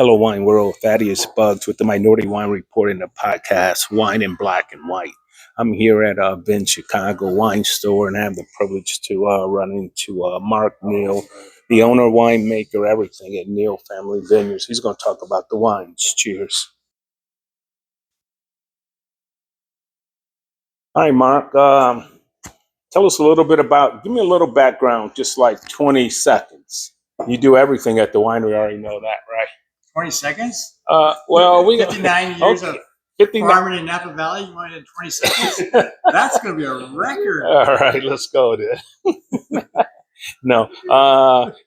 Hello, Wine World. Thaddeus Bugs with the Minority Wine Report and the podcast, Wine in Black and White. I'm here at Ben Chicago Wine Store, and I have the privilege to run into Mark Neal, the owner, winemaker, everything at Neal Family Vineyards. He's going to talk about the wines. Cheers. Hi, Mark. Tell us a little bit give me a little background, just like 20 seconds. You do everything at the winery. I already know that, right? 20 seconds? Well, we 59 years okay. of 59. farming in Napa Valley. You wanted 20 seconds? That's going to be a record. All right, let's go then. No,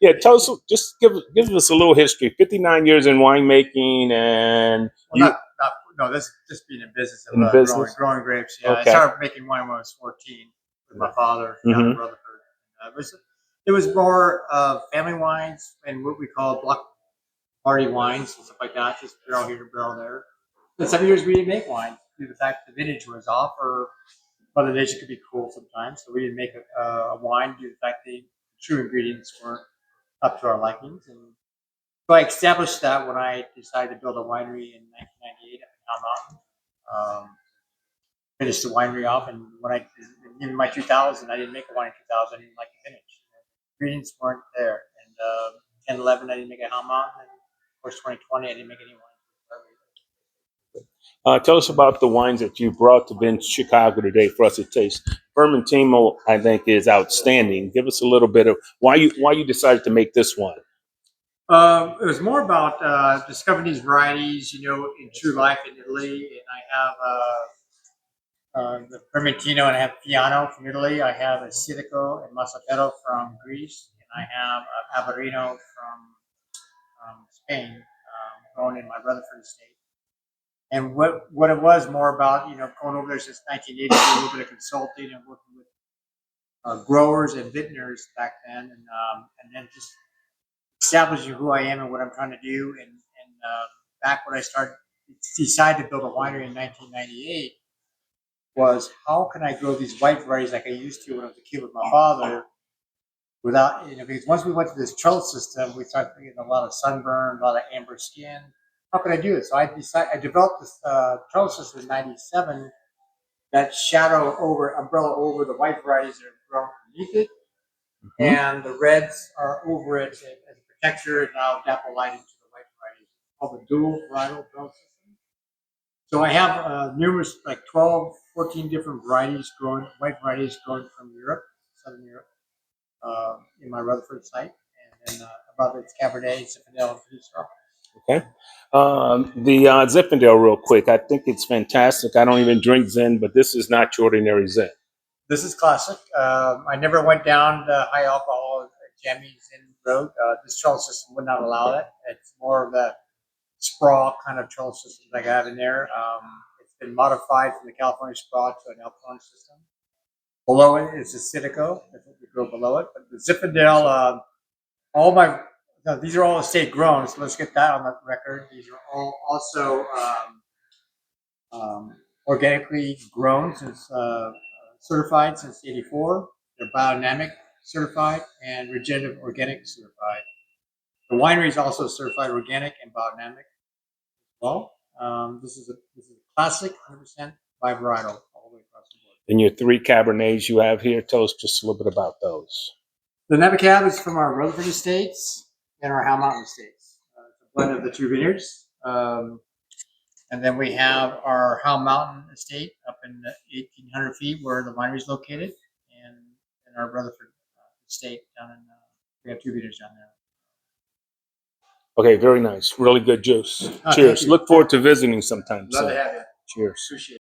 yeah. Tell us, just give us a little history. 59 years in winemaking, and No, this just being in business of in business. growing grapes. Yeah, Okay. I started making wine when I was 14 with my father down in Rutherford. It was more family wines and what we call block party wines and stuff like that. Just barrel here, barrel there. But some years we didn't make wine due to the fact the vintage was off, or Mother Nature could be cruel sometimes. So we didn't make a wine due to the fact the true ingredients weren't up to our likings. And so I established that when I decided to build a winery in 1998 up in Hell Mountain. Finished the winery off, and in my 2000, I didn't make a wine in 2000. I didn't like the finish. The ingredients weren't there. And 10, 11, I didn't make a Hell Mountain. And of course, 2020, I didn't make any wine. Tell us about the wines that you brought to Ben Chicago today for us to taste. Vermentino, I think, is outstanding. Give us a little bit of why you decided to make this one. It was more about discovering these varieties, in true life in Italy. And I have the Vermentino, and I have Piano from Italy. I have a Sitico and Masafetto from Greece, and I have Averino from Spain, grown in my Rutherford estate. And what it was more about, going over there since 1980, doing a little bit of consulting and working with growers and vintners back then, and then just establishing who I am and what I'm trying to do. And back when I decided to build a winery in 1998, was how can I grow these white varieties like I used to when I was a kid with my father, without, because once we went to this trellis system, we started getting a lot of sunburn, a lot of amber skin. How could I do this? So I developed this trellis system in '97 that umbrella over the white varieties that are grown underneath it, and the reds are over it as a protector, and now dapple light into the white varieties. It's called the dual varietal trellis system. So I have numerous, like 12, 14 different varieties white varieties growing from Europe, Southern Europe, in my Rutherford site, and then above it's Cabernet, Zinfandel, and Pinot. Okay. The Zinfandel, real quick. I think it's fantastic. I don't even drink Zin, but this is not your ordinary Zin. This is classic. I never went down the high alcohol jammy Zin road. This trellis system would not allow that. It's more of the sprawl kind of trellis system like I have in there. It's been modified from the California sprawl to an Elkhorn system. Below it is the Sitico. That's what we grow below it. But the Zinfandel, these are all estate grown, so let's get that on the record. These are all also organically grown since certified since '84. They're biodynamic certified and regenerative organic certified. The winery is also certified organic and biodynamic as well. This is a classic 100% by varietal all the way across the board. And your 3 Cabernets you have here, tell us just a little bit about those. The Napa Cab is from our Rutherford estates and our Hell Mountain estates. It's a blend of the 2 vineyards. And then we have our Hell Mountain estate up in 1,800 feet where the winery is located, and our Rutherford estate down in, we have 2 vineyards down there. Okay, very nice. Really good juice. Oh, Cheers. Look forward to visiting sometime. Love to have you. Cheers. Appreciate it.